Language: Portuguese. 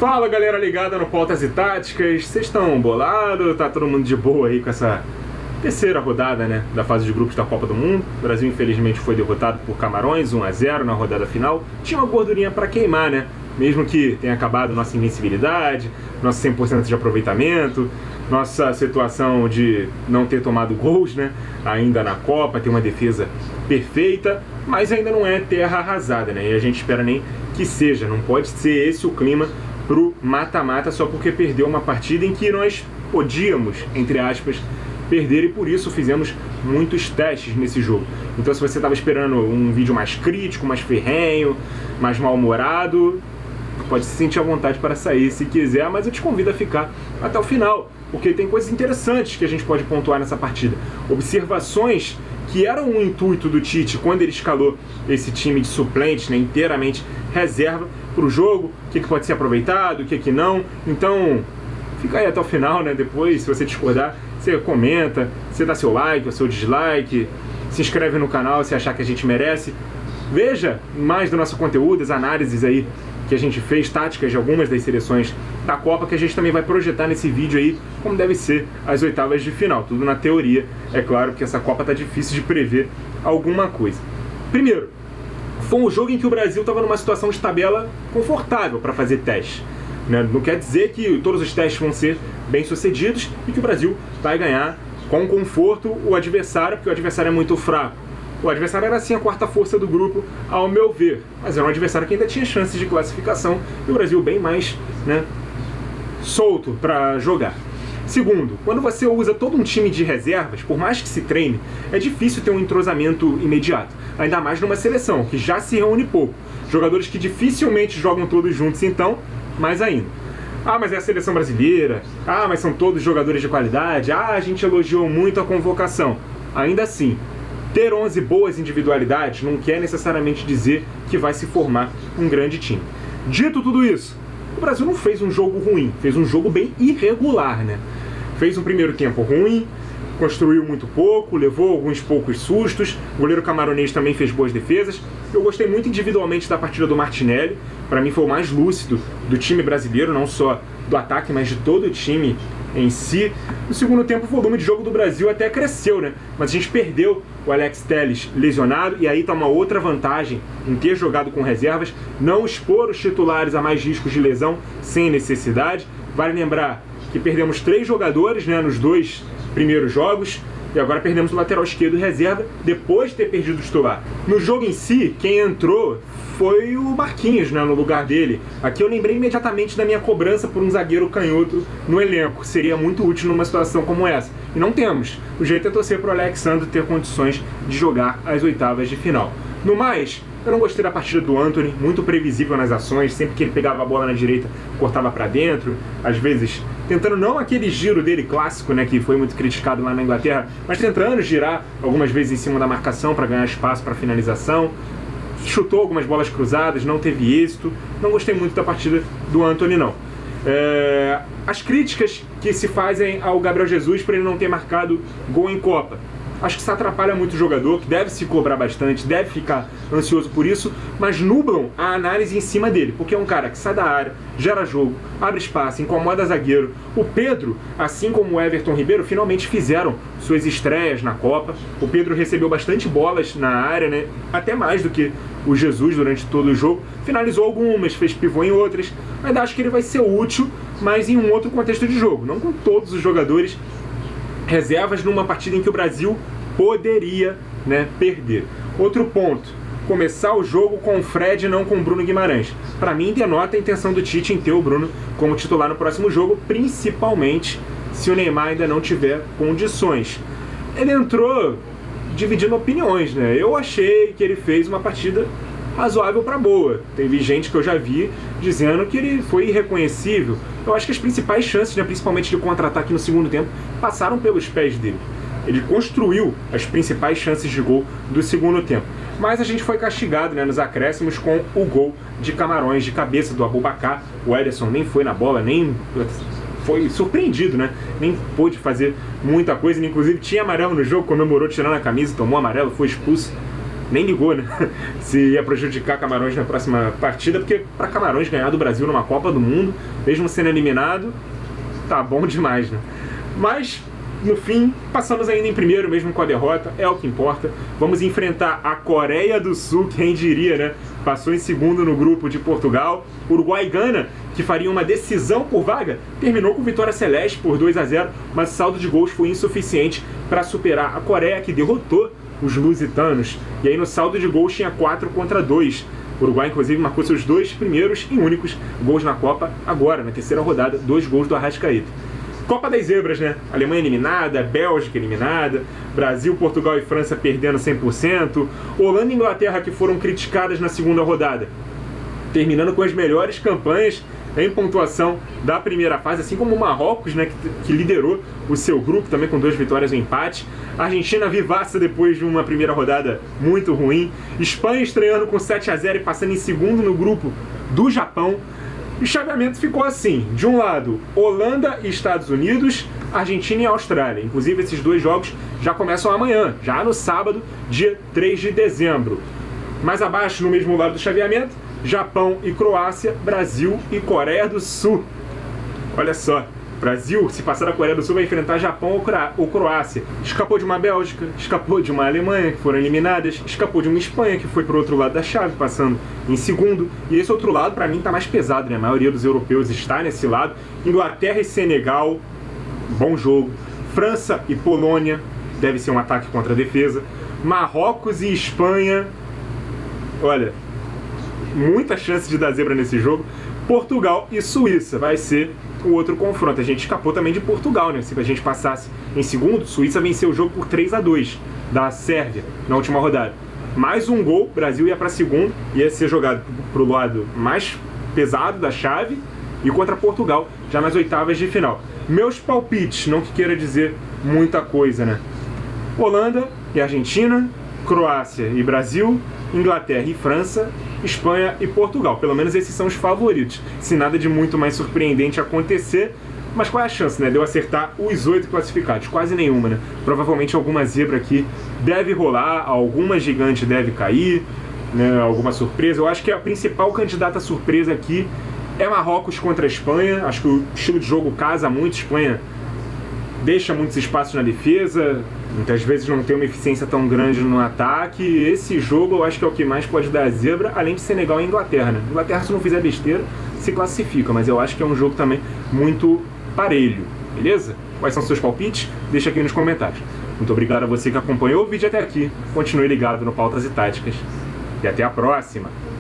Fala galera ligada no Pautas e Táticas, vocês estão bolados? Tá todo mundo de boa aí com essa terceira rodada, né, da fase de grupos da Copa do Mundo. O Brasil infelizmente foi derrotado por Camarões, 1-0 na rodada final. Tinha uma gordurinha pra queimar, né, mesmo que tenha acabado nossa invencibilidade, nosso 100% de aproveitamento, nossa situação de não ter tomado gols, né, ainda na Copa, ter uma defesa perfeita, mas ainda não é terra arrasada, né, e a gente espera nem que seja, não pode ser esse o clima pro mata-mata só porque perdeu uma partida em que nós podíamos, entre aspas, perder, e por isso fizemos muitos testes nesse jogo. Então se você estava esperando um vídeo mais crítico, mais ferrenho, mais mal-humorado, pode se sentir à vontade para sair se quiser, mas eu te convido a ficar até o final, porque tem coisas interessantes que a gente pode pontuar nessa partida. Observações que eram o intuito do Tite quando ele escalou esse time de suplentes, né, inteiramente reserva para o jogo, o que pode ser aproveitado, o que não. Então fica aí até o final, né? Depois, se você discordar, você comenta, você dá seu like ou seu dislike, se inscreve no canal se achar que a gente merece. Veja mais do nosso conteúdo, as análises aí que a gente fez, táticas de algumas das seleções da Copa, que a gente também vai projetar nesse vídeo aí, como deve ser as oitavas de final. Tudo na teoria, é claro, porque essa Copa tá difícil de prever alguma coisa. Primeiro, foi um jogo em que o Brasil estava numa situação de tabela confortável para fazer teste, né? Não quer dizer que todos os testes vão ser bem sucedidos e que o Brasil vai ganhar com conforto o adversário, porque o adversário é muito fraco. O adversário era sim a quarta força do grupo, ao meu ver, mas era um adversário que ainda tinha chances de classificação e o Brasil bem mais, né, solto para jogar. Segundo, quando você usa todo um time de reservas, por mais que se treine, é difícil ter um entrosamento imediato. Ainda mais numa seleção, que já se reúne pouco. Jogadores que dificilmente jogam todos juntos, então, mais ainda. Ah, mas é a seleção brasileira. Ah, mas são todos jogadores de qualidade. Ah, a gente elogiou muito a convocação. Ainda assim, ter 11 boas individualidades não quer necessariamente dizer que vai se formar um grande time. Dito tudo isso, o Brasil não fez um jogo ruim, fez um jogo bem irregular, né? Fez um primeiro tempo ruim, construiu muito pouco, levou alguns poucos sustos, o goleiro camaronês também fez boas defesas. Eu gostei muito individualmente da partida do Martinelli, para mim foi o mais lúcido do time brasileiro, não só do ataque, mas de todo o time em si. No segundo tempo, o volume de jogo do Brasil até cresceu, né? Mas a gente perdeu o Alex Telles lesionado, e aí tá uma outra vantagem em ter jogado com reservas, não expor os titulares a mais riscos de lesão sem necessidade. Vale lembrar que perdemos 3 jogadores, né, nos 2 primeiros jogos, e agora perdemos o lateral esquerdo reserva, depois de ter perdido o titular. No jogo em si, quem entrou foi o Marquinhos, né, no lugar dele. Aqui eu lembrei imediatamente da minha cobrança por um zagueiro canhoto no elenco. Seria muito útil numa situação como essa. E não temos. O jeito é torcer para o Alexandre ter condições de jogar as oitavas de final. No mais, eu não gostei da partida do Antony, muito previsível nas ações, sempre que ele pegava a bola na direita, cortava para dentro, às vezes tentando não aquele giro dele clássico, né, que foi muito criticado lá na Inglaterra, mas tentando girar algumas vezes em cima da marcação para ganhar espaço para finalização. Chutou algumas bolas cruzadas, não teve êxito. Não gostei muito da partida do Antony, não. As críticas que se fazem ao Gabriel Jesus por ele não ter marcado gol em Copa, acho que isso atrapalha muito o jogador, que deve se cobrar bastante, deve ficar ansioso por isso, mas nublam a análise em cima dele, porque é um cara que sai da área, gera jogo, abre espaço, incomoda zagueiro. O Pedro, assim como o Everton Ribeiro, finalmente fizeram suas estreias na Copa. O Pedro recebeu bastante bolas na área, né? Até mais do que o Jesus durante todo o jogo. Finalizou algumas, fez pivô em outras, mas acho que ele vai ser útil, mas em um outro contexto de jogo, não com todos os jogadores reservas numa partida em que o Brasil poderia, né, perder. Outro ponto, começar o jogo com o Fred e não com o Bruno Guimarães. Para mim, denota a intenção do Tite em ter o Bruno como titular no próximo jogo, principalmente se o Neymar ainda não tiver condições. Ele entrou dividindo opiniões, né? Eu achei que ele fez uma partida razoável para boa. Teve gente que eu já vi dizendo que ele foi irreconhecível. Eu acho que as principais chances, né, principalmente de contra-ataque no segundo tempo, passaram pelos pés dele. Ele construiu as principais chances de gol do segundo tempo. Mas a gente foi castigado, né, nos acréscimos com o gol de Camarões de cabeça do Aboubakar. O Ederson nem foi na bola, nem foi surpreendido, né? Nem pôde fazer muita coisa. Ele, inclusive, tinha amarelo no jogo, comemorou tirando a camisa, tomou amarelo, foi expulso. nem ligou, né? Se ia prejudicar Camarões na próxima partida, porque para Camarões ganhar do Brasil numa Copa do Mundo, mesmo sendo eliminado, tá bom demais, né? Mas, no fim, passamos ainda em primeiro, mesmo com a derrota, é o que importa. Vamos enfrentar a Coreia do Sul, quem diria, né? Passou em segundo no grupo de Portugal. Uruguai e Gana, que faria uma decisão por vaga, terminou com vitória celeste por 2-0, mas o saldo de gols foi insuficiente para superar a Coreia, que derrotou os lusitanos. E aí no saldo de gols tinha 4-2. O Uruguai, inclusive, marcou seus 2 primeiros e únicos gols na Copa agora, na terceira rodada, 2 gols do Arrascaeta. Copa das Zebras, né? Alemanha eliminada, Bélgica eliminada, Brasil, Portugal e França perdendo 100%, Holanda e Inglaterra, que foram criticadas na segunda rodada, terminando com as melhores campanhas em pontuação da primeira fase, assim como o Marrocos, né, que liderou o seu grupo, também com 2 vitórias e um empate. A Argentina vivaça depois de uma primeira rodada muito ruim. Espanha estreando com 7-0 e passando em segundo no grupo do Japão. O chaveamento ficou assim: de um lado, Holanda e Estados Unidos, Argentina e Austrália. Inclusive, esses 2 jogos já começam amanhã, já no sábado, dia 3 de dezembro. Mais abaixo, no mesmo lado do chaveamento, Japão e Croácia, Brasil e Coreia do Sul. Olha só, Brasil, se passar da Coreia do Sul, vai enfrentar Japão ou Croácia. Escapou de uma Bélgica, escapou de uma Alemanha, que foram eliminadas, escapou de uma Espanha, que foi pro outro lado da chave, passando em segundo. E esse outro lado, para mim, tá mais pesado, né? A maioria dos europeus está nesse lado. Inglaterra e Senegal, bom jogo. França e Polônia, deve ser um ataque contra a defesa. Marrocos e Espanha, olha, muita chance de dar zebra nesse jogo. Portugal e Suíça vai ser o outro confronto. A gente escapou também de Portugal, né? Se a gente passasse em segundo, Suíça venceu o jogo por 3-2 da Sérvia na última rodada. Mais um gol, Brasil ia para segundo, ia ser jogado pro lado mais pesado da chave e contra Portugal, já nas oitavas de final. Meus palpites, não que queira dizer muita coisa, né? Holanda e Argentina, Croácia e Brasil, Inglaterra e França, Espanha e Portugal. Pelo menos esses são os favoritos, se nada de muito mais surpreendente acontecer. Mas qual é a chance, né, de eu acertar os 8 classificados? Quase nenhuma, né? Provavelmente alguma zebra aqui deve rolar, alguma gigante deve cair, né, alguma surpresa. Eu acho que a principal candidata a surpresa aqui é Marrocos contra a Espanha. Acho que o estilo de jogo casa muito. Espanha deixa muitos espaços na defesa, muitas vezes não tem uma eficiência tão grande no ataque. Esse jogo eu acho que é o que mais pode dar zebra, além de Senegal e Inglaterra, né? Inglaterra, se não fizer besteira, se classifica, mas eu acho que é um jogo também muito parelho, beleza? Quais são os seus palpites? Deixa aqui nos comentários. Muito obrigado a você que acompanhou o vídeo até aqui. Continue ligado no Pautas e Táticas. E até a próxima!